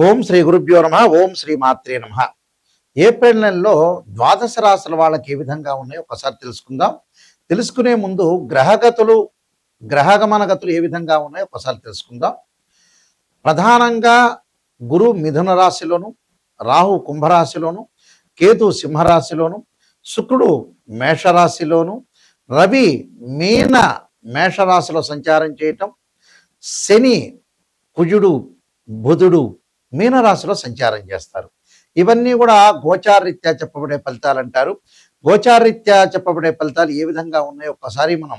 ఓం శ్రీ గురుభ్యో నమ. ఓం శ్రీ మాత్రే నమ. ఏప్రిల్ నెలలో ద్వాదశ రాశుల వాళ్ళకి ఏ విధంగా ఉన్నాయో ఒకసారి తెలుసుకుందాం. తెలుసుకునే ముందు గ్రహగమన గతులు ఏ విధంగా ఉన్నాయో ఒకసారి తెలుసుకుందాం. ప్రధానంగా గురు మిథున రాశిలోను, రాహు కుంభరాశిలోను, కేతు సింహరాశిలోను, శుక్రుడు మేషరాశిలోను, రవి మీన మేషరాశిలో సంచారం చేయటం, శని కుజుడు బుధుడు మీనరాశిలో సంచారం చేస్తారు. ఇవన్నీ కూడా గోచారరీత్యా చెప్పబడే ఫలితాలు అంటారు. గోచారరీత్యా చెప్పబడే ఫలితాలు ఏ విధంగా ఉన్నాయో ఒకసారి మనం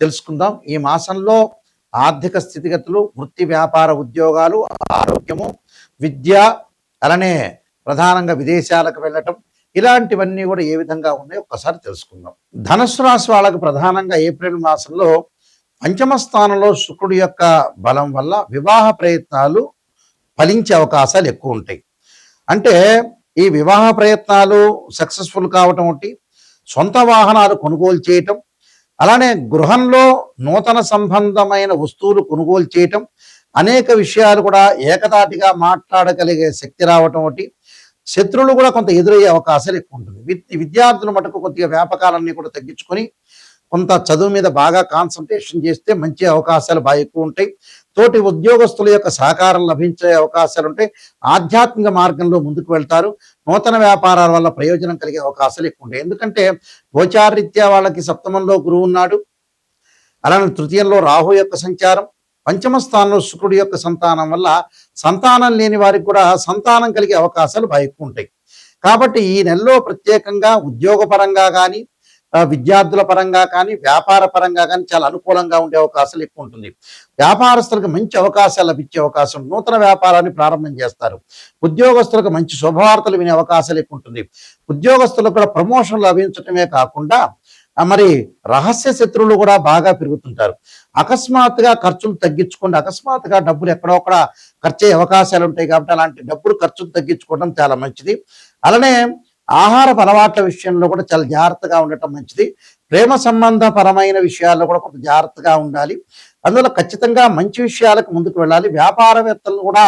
తెలుసుకుందాం. ఈ మాసంలో ఆర్థిక స్థితిగతులు, వృత్తి వ్యాపార ఉద్యోగాలు, ఆరోగ్యము, విద్య, అలానే ప్రధానంగా విదేశాలకు వెళ్ళటం, ఇలాంటివన్నీ కూడా ఏ విధంగా ఉన్నాయో ఒకసారి తెలుసుకుందాం. ధనుస్సు రాశి వాళ్ళకు ప్రధానంగా ఏప్రిల్ మాసంలో పంచమ స్థానంలో శుక్రుడి యొక్క బలం వల్ల వివాహ ప్రయత్నాలు ఫలించే అవకాశాలు ఎక్కువ ఉంటాయి. అంటే ఈ వివాహ ప్రయత్నాలు సక్సెస్ఫుల్ కావటం ఒకటి, సొంత వాహనాలు కొనుగోలు చేయటం, అలానే గృహంలో నూతన సంబంధమైన వస్తువులు కొనుగోలు చేయటం, అనేక విషయాలు కూడా ఏకతాటిగా మాట్లాడగలిగే శక్తి రావటం ఒకటి, శత్రువులు కూడా కొంత ఎదురయ్యే అవకాశాలు ఎక్కువ ఉంటుంది. విద్యార్థులు మటుకు కొద్దిగా వ్యాపకాలన్నీ కూడా తగ్గించుకొని కొంత చదువు మీద బాగా కాన్సన్ట్రేషన్ చేస్తే మంచి అవకాశాలు బాగా ఎక్కువ ఉంటాయి. తోటి ఉద్యోగస్తుల యొక్క సహకారం లభించే అవకాశాలు ఉంటాయి. ఆధ్యాత్మిక మార్గంలో ముందుకు వెళ్తారు. నూతన వ్యాపారాల వల్ల ప్రయోజనం కలిగే అవకాశాలు ఎక్కువ ఉంటాయి. ఎందుకంటే గోచారరీత్యా వాళ్ళకి సప్తమంలో గురువు ఉన్నాడు, అలానే తృతీయంలో రాహు యొక్క సంచారం, పంచమ స్థానంలో శుక్రుడి యొక్క సంతానం వల్ల సంతానం లేని వారికి కూడా సంతానం కలిగే అవకాశాలు బాగా ఎక్కువ ఉంటాయి. కాబట్టి ఈ నెలలో ప్రత్యేకంగా ఉద్యోగపరంగా కానీ, విద్యార్థుల పరంగా కానీ, వ్యాపార పరంగా కానీ చాలా అనుకూలంగా ఉండే అవకాశాలు ఎక్కువ ఉంటుంది. వ్యాపారస్తులకు మంచి అవకాశాలు లభించే అవకాశం, నూతన వ్యాపారాన్ని ప్రారంభం చేస్తారు. ఉద్యోగస్తులకు మంచి శుభవార్తలు వినే అవకాశాలు ఎక్కువ ఉంటుంది. ఉద్యోగస్తులకు కూడా ప్రమోషన్ లభించటమే కాకుండా మరి రహస్య శత్రువులు కూడా బాగా పెరుగుతుంటారు. అకస్మాత్తుగా ఖర్చులు తగ్గించుకోండి. అకస్మాత్తుగా డబ్బులు ఎక్కడో అక్కడ ఖర్చు అయ్యే అవకాశాలు ఉంటాయి. కాబట్టి అలాంటి డబ్బులు ఖర్చులు తగ్గించుకోవడం చాలా మంచిది. అలానే ఆహారపు అలవాట్ల విషయంలో కూడా చాలా జాగ్రత్తగా ఉండటం మంచిది. ప్రేమ సంబంధపరమైన విషయాల్లో కూడా కొంత జాగ్రత్తగా ఉండాలి. అందులో ఖచ్చితంగా మంచి విషయాలకు ముందుకు వెళ్ళాలి. వ్యాపారవేత్తలు కూడా,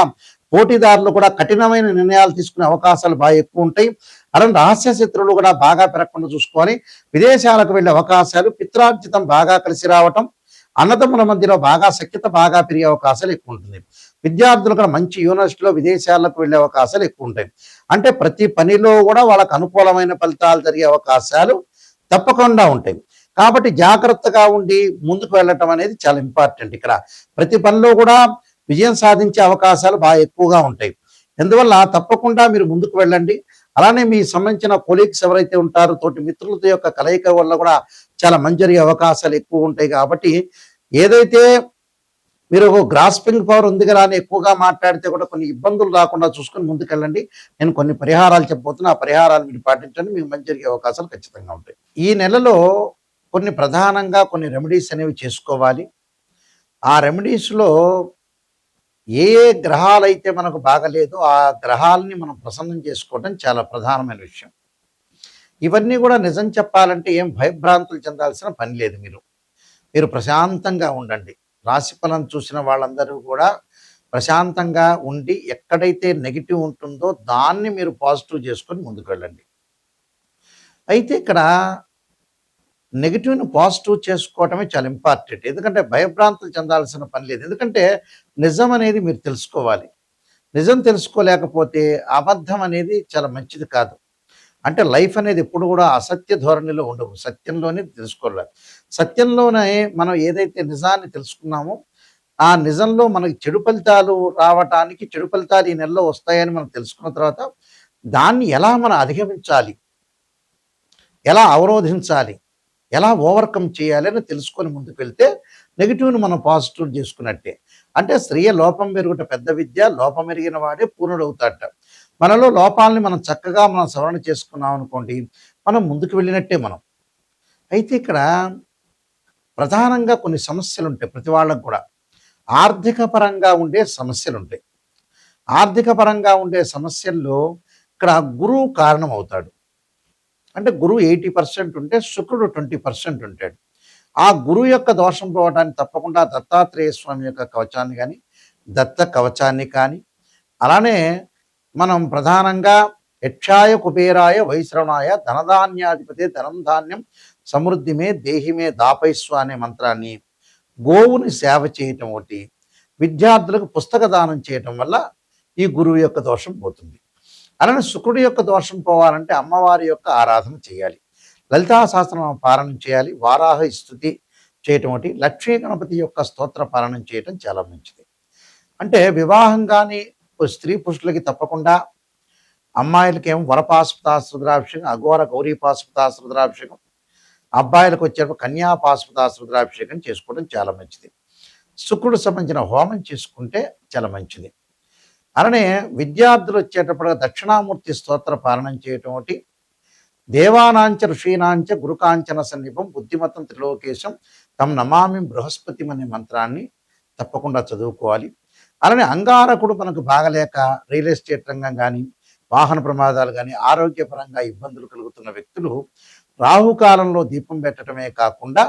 పోటీదారులు కూడా కఠినమైన నిర్ణయాలు తీసుకునే అవకాశాలు బాగా ఎక్కువ ఉంటాయి. అలాంటి రహస్య శత్రువులు కూడా బాగా పెరగకుండా చూసుకొని విదేశాలకు వెళ్ళే అవకాశాలు, పిత్రార్జితం బాగా కలిసి రావటం, అన్నదమ్ముల మధ్యలో బాగా సఖ్యత బాగా పెరిగే అవకాశాలు ఎక్కువ ఉంటుంది. విద్యార్థులు కూడా మంచి యూనివర్సిటీలో విదేశాలకు వెళ్ళే అవకాశాలు ఎక్కువ ఉంటాయి. అంటే ప్రతి పనిలో కూడా వాళ్ళకు అనుకూలమైన ఫలితాలు జరిగే అవకాశాలు తప్పకుండా ఉంటాయి. కాబట్టి జాగ్రత్తగా ఉండి ముందుకు వెళ్ళటం అనేది చాలా ఇంపార్టెంట్. ఇక్కడ ప్రతి పనిలో కూడా విజయం సాధించే అవకాశాలు బాగా ఎక్కువగా ఉంటాయి. అందువల్ల తప్పకుండా మీరు ముందుకు వెళ్ళండి. అలానే మీ సంబంధించిన కొలీగ్స్ ఎవరైతే ఉంటారో, తోటి మిత్రులతో యొక్క కలయిక వల్ల కూడా చాలా మంచి జరిగే అవకాశాలు ఎక్కువ ఉంటాయి. కాబట్టి ఏదైతే మీరు గ్రాస్పింగ్ పవర్ ఉంది కదా అని ఎక్కువగా మాట్లాడితే కూడా కొన్ని ఇబ్బందులు రాకుండా చూసుకొని ముందుకెళ్ళండి. నేను కొన్ని పరిహారాలు చెప్పబోతున్నా. ఆ పరిహారాలు మీరు పాటించండి, మీకు మంచి జరిగే అవకాశాలు ఖచ్చితంగా ఉంటాయి. ఈ నెలలో ప్రధానంగా కొన్ని రెమెడీస్ అనేవి చేసుకోవాలి. ఆ రెమెడీస్లో ఏ ఏ గ్రహాలైతే మనకు బాగలేదో ఆ గ్రహాలని మనం ప్రసన్నం చేసుకోవడం చాలా ప్రధానమైన విషయం. ఇవన్నీ కూడా నిజం చెప్పాలంటే ఏం భయభ్రాంతులు చెందాల్సిన పని లేదు. మీరు ప్రశాంతంగా ఉండండి. రాశి ఫలం చూసిన వాళ్ళందరూ కూడా ప్రశాంతంగా ఉండి ఎక్కడైతే నెగిటివ్ ఉంటుందో దాన్ని మీరు పాజిటివ్ చేసుకొని ముందుకు వెళ్ళండి. అయితే ఇక్కడ నెగిటివ్ని పాజిటివ్ చేసుకోవటమే చాలా ఇంపార్టెంట్. ఎందుకంటే భయభ్రాంతులు చెందాల్సిన పని లేదు. ఎందుకంటే నిజం అనేది మీరు తెలుసుకోవాలి. నిజం తెలుసుకోలేకపోతే అబద్ధం అనేది చాలా మంచిది కాదు. అంటే లైఫ్ అనేది ఎప్పుడు కూడా అసత్య ధోరణిలో ఉండవు, సత్యంలోనే తెలుసుకోవాలి. సత్యంలోనే మనం ఏదైతే నిజాన్ని తెలుసుకున్నామో ఆ నిజంలో మనకి చెడు ఫలితాలు రావటానికి, చెడు ఫలితాలు ఈ నెలలో వస్తాయని మనం తెలుసుకున్న తర్వాత దాన్ని ఎలా మనం అధిగమించాలి, ఎలా అవరోధించాలి, ఎలా ఓవర్కమ్ చేయాలి అని తెలుసుకొని ముందుకు వెళ్తే నెగిటివ్ని మనం పాజిటివ్ చేసుకున్నట్టే. అంటే స్త్రీయ లోపం పెరుగుట పెద్ద విద్య, లోపం ఎరిగిన వాడే పూర్ణుడవుతాడట. మనలో లోపాలని మనం చక్కగా సవరణ చేసుకున్నాం అనుకోండి, మనం ముందుకు వెళ్ళినట్టే మనం. అయితే ఇక్కడ ప్రధానంగా కొన్ని సమస్యలు ఉంటాయి ప్రతి వాళ్ళకు కూడా. ఆర్థిక పరంగా ఉండే సమస్యలు ఉంటాయి. ఆర్థిక పరంగా ఉండే సమస్యల్లో ఇక్కడ గురువు కారణం అవుతాడు. అంటే గురువు 80% ఉంటే శుక్రుడు 20% ఉంటాడు. ఆ గురువు యొక్క దోషం పోవడానికి తప్పకుండా దత్తాత్రేయ స్వామి యొక్క కవచాన్ని కానీ, దత్త కవచాన్ని కానీ, అలానే మనం ప్రధానంగా యక్షాయ కుబేరాయ వైశ్రవణాయ ధనధాన్యాధిపతి ధనం ధాన్యం సమృద్ధిమే దేహిమే దాపైస్వ అనే మంత్రాన్ని, గోవుని సేవ చేయటం ఒకటి, విద్యార్థులకు పుస్తక దానం చేయటం వల్ల ఈ గురువు యొక్క దోషం పోతుంది. అలానే శుక్రుడి యొక్క దోషం పోవాలంటే అమ్మవారి యొక్క ఆరాధన చేయాలి, లలితా సహస్రనామ పారాయణం చేయాలి, వారాహ స్తుతి చేయటం ఒకటి, లక్ష్మీ గణపతి యొక్క స్తోత్ర పారాయణం చేయటం చాలా మంచిది. అంటే వివాహం కానీ స్త్రీ పురుషులకి తప్పకుండా, అమ్మాయిలకేమో వరపాశుపతాశ్రుద్రాభిషేకం, అఘోర గౌరీ పాశుపతాశ్రుద్రాభిషేకం, అబ్బాయిలకు వచ్చేటప్పుడు కన్యా పాశుపతాశ్రుద్రాభిషేకం చేసుకోవడం చాలా మంచిది. శుక్రుడు సంబంధించిన హోమం చేసుకుంటే చాలా మంచిది. అలానే విద్యార్థులు వచ్చేటప్పుడు దక్షిణామూర్తి స్తోత్ర పాలనం చేయటం ఒకటి, దేవానాంచ ఋషీనాంచ గురుకాంచన సన్నిపం బుద్ధిమతం త్రిలోకేశం తమ నమామి బృహస్పతి అనే మంత్రాన్ని తప్పకుండా చదువుకోవాలి. అలానే అంగారకుడు మనకు బాగలేక రియల్ ఎస్టేట్ రంగం కానీ, వాహన ప్రమాదాలు కానీ, ఆరోగ్యపరంగా ఇబ్బందులు కలుగుతున్న వ్యక్తులు రాహుకాలంలో దీపం పెట్టడమే కాకుండా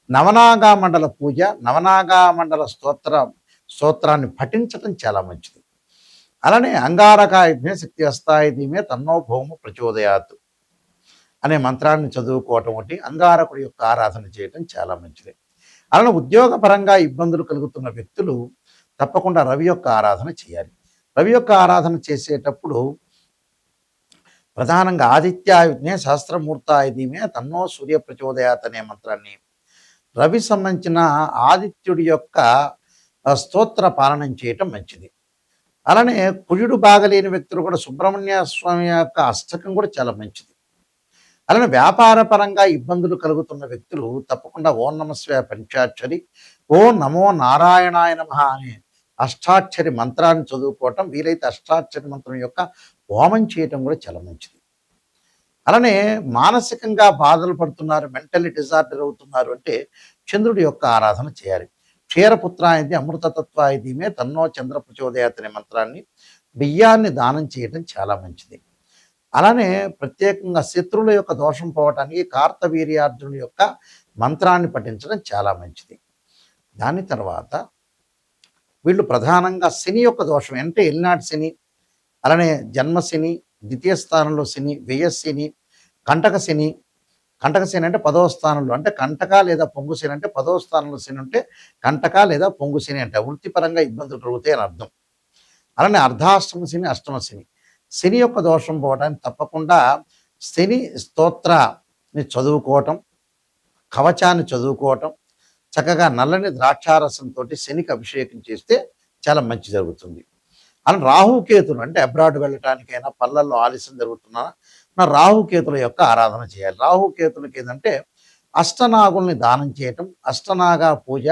నవనాగా మండల పూజ, నవనాగా మండల స్తోత్రాన్ని పఠించడం చాలా మంచిది. అలానే అంగారకాయుధ్మే శక్తి అస్తాయుధీమే తన్నో భౌమ ప్రచోదయాత్ అనే మంత్రాన్ని చదువుకోవటం ఒకటి, అంగారకుడి యొక్క ఆరాధన చేయటం చాలా మంచిది. అలానే ఉద్యోగపరంగా ఇబ్బందులు కలుగుతున్న వ్యక్తులు తప్పకుండా రవి యొక్క ఆరాధన చేయాలి. రవి యొక్క ఆరాధన చేసేటప్పుడు ప్రధానంగా ఆదిత్యాయుధ్నే సహస్రమూర్తాయుధీమే తన్నో సూర్య ప్రచోదయాత్ అనే మంత్రాన్ని, రవి సంబంధించిన ఆదిత్యుడి యొక్క స్తోత్ర పాలనం చేయటం మంచిది. అలానే కుజుడు బాగలేని వ్యక్తులు కూడా సుబ్రహ్మణ్య స్వామి యొక్క అష్టకం కూడా చాలా మంచిది. అలానే వ్యాపార పరంగా ఇబ్బందులు కలుగుతున్న వ్యక్తులు తప్పకుండా ఓం నమస్వ పంచాక్షరి, ఓం నమో నారాయణాయ నమః అనే అష్టాక్షరి మంత్రాన్ని చదువుకోవటం, వీలైతే అష్టాక్షరి మంత్రం యొక్క హోమం చేయటం కూడా చాలా మంచిది. అలానే మానసికంగా బాధలు పడుతున్నారు, మెంటల్లీ డిజార్డర్ అవుతున్నారు అంటే చంద్రుడి యొక్క ఆరాధన చేయాలి. క్షీరపుత్రాయది అమృతతత్వాయదీమే తన్నో చంద్ర ప్రచోదయాత్ అనే మంత్రాన్ని, బియ్యాన్ని దానం చేయడం చాలా మంచిది. అలానే ప్రత్యేకంగా శత్రువుల యొక్క దోషం పోవటానికి కార్తవీర్యార్జునుడి యొక్క మంత్రాన్ని పఠించడం చాలా మంచిది. దాని తర్వాత వీళ్ళు ప్రధానంగా శని యొక్క దోషం అంటే ఎల్నాటి శని, అలానే జన్మశని, ద్వితీయ స్థానంలో శని, వ్యయశని, కంటక శని. కంటక శని అంటే 10వ స్థానంలో, అంటే కంటక లేదా పొంగు శని అంటే 10వ స్థానంలో శని ఉంటే కంటక లేదా పొంగు శని అంటే వృత్తిపరంగా ఇబ్బందులు కలుగుతాయి అని అర్థం. అలానే అర్ధాష్టమ శని, అష్టమ శని, శని యొక్క దోషం పోవడానికి తప్పకుండా శని స్తోత్రాన్ని చదువుకోవటం, కవచాన్ని చదువుకోవటం, చక్కగా నల్లని ద్రాక్షారసంతో శనికి అభిషేకం చేస్తే చాలా మంచి జరుగుతుంది. అలా రాహుకేతులు అంటే అబ్రాడ్ వెళ్ళటానికైనా, పల్లల్లో ఆలస్యం జరుగుతున్నా రాహుకేతుల యొక్క ఆరాధన చేయాలి. రాహుకేతులకి ఏంటంటే అష్టనాగుల్ని దానం చేయటం, అష్టనాగ పూజ,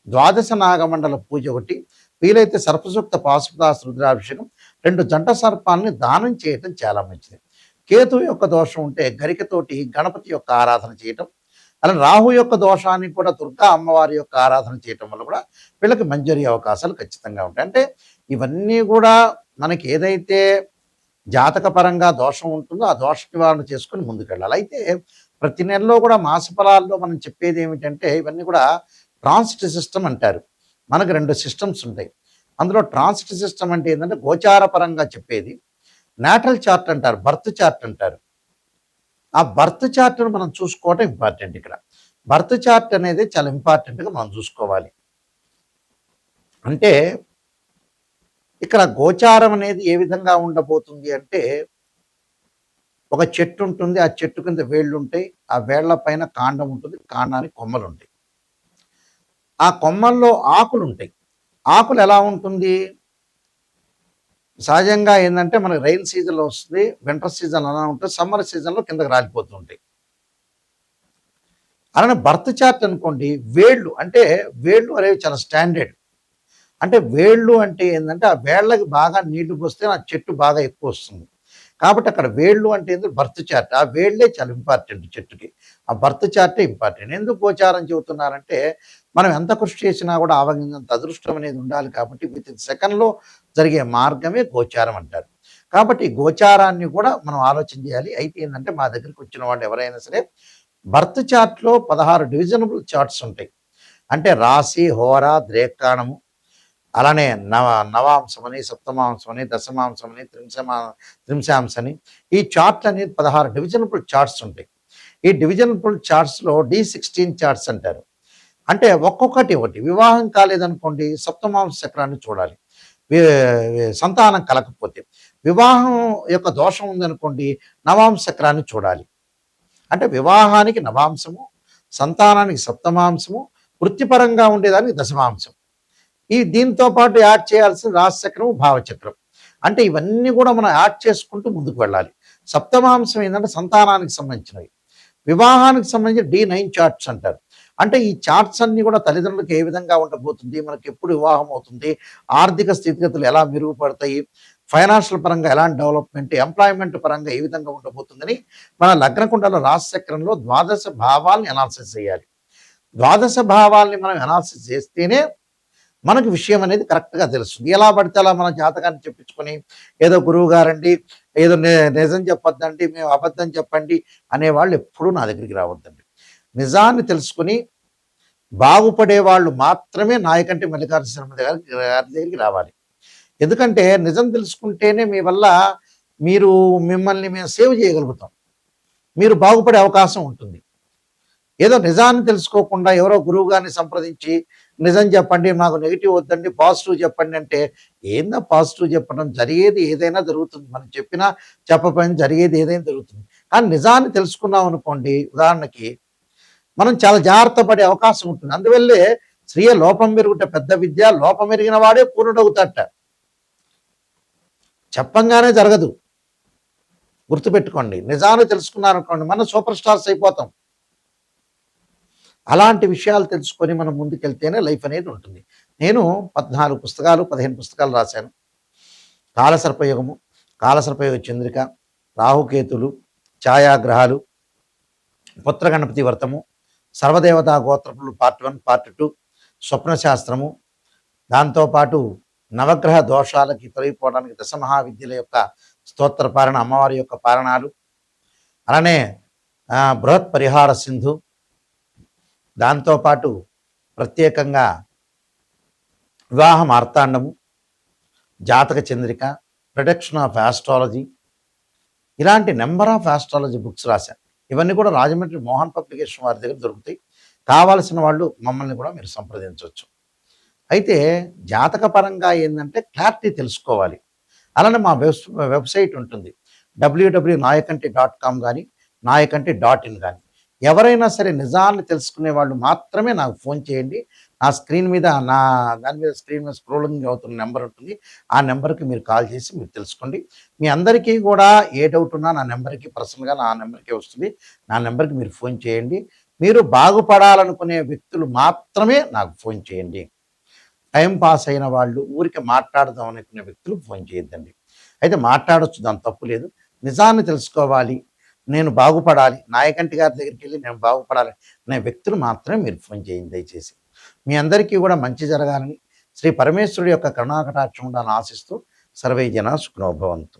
ద్వాదశ నాగమండల పూజ ఒకటి, వీలైతే సర్పసూక్త పాశుపతాస్ రుద్రాభిషేకం, 2 జంట సర్పాలని దానం చేయటం చాలా మంచిది. కేతు యొక్క దోషం ఉంటే గరికతోటి గణపతి యొక్క ఆరాధన చేయటం, అలా రాహు యొక్క దోషాన్ని కూడా దుర్గా అమ్మవారి యొక్క ఆరాధన చేయటం వల్ల కూడా వీళ్ళకి మంజరి అవకాశాలు ఖచ్చితంగా ఉంటాయి. అంటే ఇవన్నీ కూడా మనకి ఏదైతే జాతకపరంగా దోషం ఉంటుందో ఆ దోష నివారణ చేసుకుని ముందుకెళ్ళాలి. అయితే ప్రతి నెలలో కూడా మాస ఫలాల్లో మనం చెప్పేది ఏమిటంటే ఇవన్నీ కూడా ట్రాన్సిట్ సిస్టమ్ అంటారు. మనకు 2 సిస్టమ్స్ ఉంటాయి. అందులో ట్రాన్సిట్ సిస్టమ్ అంటే ఏంటంటే గోచార పరంగా చెప్పేది, నాటల్ చార్ట్ అంటారు, బర్త్ చార్ట్ అంటారు. ఆ బర్త్ చార్ట్ను మనం చూసుకోవటం ఇంపార్టెంట్. ఇక్కడ బర్త్ చార్ట్ అనేది చాలా ఇంపార్టెంట్గా మనం చూసుకోవాలి. అంటే ఇక్కడ గోచారం అనేది ఏ విధంగా ఉండబోతుంది అంటే ఒక చెట్టు ఉంటుంది, ఆ చెట్టు కింద వేళ్ళు ఉంటాయి, ఆ వేళ్ల పైన కాండం ఉంటుంది, కాండానికి కొమ్మలు ఉంటాయి, ఆ కొమ్మల్లో ఆకులు ఉంటాయి. ఆకులు ఎలా ఉంటుంది, సహజంగా ఏంటంటే మనకి రైన్ సీజన్లో వస్తుంది, వింటర్ సీజన్ అలా ఉంటుంది, సమ్మర్ సీజన్లో కిందకి రాలిపోతూ ఉంటాయి. అలానే బర్త్ చార్ట్ అనుకోండి, వేళ్ళు అంటే వేళ్ళు అనేవి చాలా స్టాండర్డ్. అంటే వేళ్ళు అంటే ఏంటంటే ఆ వేళ్ళకి బాగా నీళ్లు పోస్తే ఆ చెట్టు బాగా ఎక్కువ వస్తుంది. కాబట్టి అక్కడ వేళ్ళు అంటే ఏంటంటే బర్త్ చార్ట్, ఆ వేళ్ళే చాలా ఇంపార్టెంట్ చెట్టుకి, ఆ బర్త్ చార్టే ఇంపార్టెంట్. ఎందుకు గోచారం చెబుతున్నారంటే మనం ఎంత కృషి చేసినా కూడా ఆవగింజంత అదృష్టం అనేది ఉండాలి. కాబట్టి విత్ ఇన్ సెకండ్లో జరిగే మార్గమే గోచారం అంటారు. కాబట్టి ఈ గోచారాన్ని కూడా మనం ఆలోచన చేయాలి. అయితే ఏంటంటే మా దగ్గరికి వచ్చిన వాళ్ళు ఎవరైనా సరే బర్త్ చార్ట్లో 16 డివిజనబుల్ చార్ట్స్ ఉంటాయి. అంటే రాశి, హోర, ద్రేకాణము, అలానే నవాంశమని, సప్తమాంశమని, దశమాంశమని, త్రింశాంశని ఈ చార్ట్లు అనేది 16 డివిజనబుల్ చార్ట్స్ ఉంటాయి. ఈ డివిజనబుల్ చార్ట్స్లో D16 చార్ట్స్ అంటారు. అంటే ఒక్కొక్కటి ఒకటి. వివాహం కాలేదనుకోండి సప్తమాంశ చక్రాన్ని చూడాలి. సంతానం కలగకపోతే, వివాహం యొక్క దోషం ఉందనుకోండి నవాంశ చక్రాన్ని చూడాలి. అంటే వివాహానికి నవాంశము, సంతానానికి సప్తమాంశము, వృత్తిపరంగా ఉండేదానికి దశమాంశం. దీంతో పాటు యాడ్ చేయాల్సిన రాశిచక్రం, భావచక్రం. అంటే ఇవన్నీ కూడా మనం యాడ్ చేసుకుంటూ ముందుకు వెళ్ళాలి. సప్తమాంశం ఏంటంటే సంతానానికి సంబంధించినవి. వివాహానికి సంబంధించి D9 చార్ట్స్ అంటారు. అంటే ఈ చార్ట్స్ అన్ని కూడా తల్లిదండ్రులకు ఏ విధంగా ఉండబోతుంది, మనకి ఎప్పుడు వివాహం అవుతుంది, ఆర్థిక స్థితిగతులు ఎలా మెరుగుపడతాయి, ఫైనాన్షియల్ పరంగా ఎలాంటి డెవలప్మెంట్, ఎంప్లాయ్మెంట్ పరంగా ఏ విధంగా ఉండబోతుందని మన లగ్నకుండల రాశిచక్రంలో ద్వాదశ భావాల్ని అనాలిసిస్ చేయాలి. ద్వాదశ భావాల్ని మనం అనాలిసిస్ చేస్తేనే మనకు విషయం అనేది కరెక్ట్గా తెలుస్తుంది. ఎలా పడితే అలా మన జాతకాన్ని చెప్పించుకొని ఏదో గురువు గారండి ఏదో నిజం చెప్పొద్దండి, మేము అబద్ధం చెప్పండి అనేవాళ్ళు ఎప్పుడూ నా దగ్గరికి రావద్దండి. నిజాన్ని తెలుసుకుని బాగుపడే వాళ్ళు మాత్రమే నాయకంటి మల్లికార్జున శర్మ గారి దగ్గరికి రావాలి. ఎందుకంటే నిజం తెలుసుకుంటేనే మీ వల్ల మిమ్మల్ని మేము సేవ్ చేయగలుగుతాం, మీరు బాగుపడే అవకాశం ఉంటుంది. ఏదో నిజాన్ని తెలుసుకోకుండా ఎవరో గురువు గారిని సంప్రదించి నిజం చెప్పండి, మాకు నెగిటివ్ వద్దండి, పాజిటివ్ చెప్పండి అంటే ఏందా పాజిటివ్ చెప్పడం? జరిగేది ఏదైనా జరుగుతుంది. మనం చెప్పినా చెప్పకపోయినా జరిగేది ఏదైనా జరుగుతుంది. కానీ నిజాన్ని తెలుసుకున్నాం అనుకోండి, ఉదాహరణకి మనం చాలా జాగ్రత్త పడే అవకాశం ఉంటుంది. అందువల్లే స్త్రీయ లోపం మెరుగుట పెద్ద విద్య, లోపం మెరిగిన వాడే పూర్ణుడవుతాట. చెప్పంగానే జరగదు, గుర్తుపెట్టుకోండి. నిజాన్ని తెలుసుకున్నారనుకోండి మనం సూపర్ స్టార్స్ అయిపోతాం. అలాంటి విషయాలు తెలుసుకొని మనం ముందుకెళ్తేనే లైఫ్ అనేది ఉంటుంది. నేను 14 పుస్తకాలు 15 పుస్తకాలు రాశాను. కాలసర్పయోగము, కాలసర్పయోగ చంద్రిక, రాహుకేతులు, ఛాయాగ్రహాలు, పుత్రగణపతి వ్రతము, సర్వదేవతా గోత్రములు పార్ట్ 1 పార్ట్ 2, స్వప్నశాస్త్రము, దాంతోపాటు నవగ్రహ దోషాలకి తొలగిపోవడానికి దశమహావిద్యల యొక్క స్తోత్ర పారణ, అమ్మవారి యొక్క పారణాలు, అలానే బృహత్ పరిహార సింధు, దాంతోపాటు ప్రత్యేకంగా వివాహ మార్తాండము, జాతక చంద్రిక, ప్రొడక్షన్ ఆఫ్ ఆస్ట్రాలజీ, ఇలాంటి నెంబర్ ఆఫ్ ఆస్ట్రాలజీ బుక్స్ రాశాను. ఇవన్నీ కూడా రాజమండ్రి మోహన్ పబ్లికేషన్ వారి దగ్గర దొరుకుతాయి. కావాల్సిన వాళ్ళు మమ్మల్ని కూడా మీరు సంప్రదించవచ్చు. అయితే జాతక పరంగా ఏంటంటే క్లారిటీ తెలుసుకోవాలి. అలానే మా వెబ్సైట్ ఉంటుంది, www.nayakanti.com కానీ nayakanti.in కానీ. ఎవరైనా సరే నిజాన్ని తెలుసుకునే వాళ్ళు మాత్రమే నాకు ఫోన్ చేయండి. నా స్క్రీన్ మీద స్క్రీన్ మీద స్క్రోలింగ్ అవుతున్న నెంబర్ ఉంటుంది. ఆ నెంబర్కి మీరు కాల్ చేసి మీరు తెలుసుకోండి. మీ అందరికీ కూడా ఏ డౌట్ ఉన్నా నా నెంబర్కి పర్సనల్గా నా నెంబర్కే వస్తుంది. నా నెంబర్కి మీరు ఫోన్ చేయండి. మీరు బాగుపడాలనుకునే వ్యక్తులు మాత్రమే నాకు ఫోన్ చేయండి. టైం పాస్ అయిన వాళ్ళు, ఊరికి మాట్లాడదాం అనుకునే వ్యక్తులు ఫోన్ చేయొద్దండి. అయితే మాట్లాడొచ్చు, దాని తప్పు లేదు. నిజాన్ని తెలుసుకోవాలి, నేను బాగుపడాలి, నాయకంటి గారి దగ్గరికి వెళ్ళి నేను బాగుపడాలి అనే వ్యక్తులు మాత్రమే మీరు ఫోన్ చేయండి దయచేసి. మీ అందరికీ కూడా మంచి జరగాలని శ్రీ పరమేశ్వరుడి యొక్క కరుణాకటాక్షం ఉండాలని ఆశిస్తూ సర్వే జన సుఖినో భవంతు.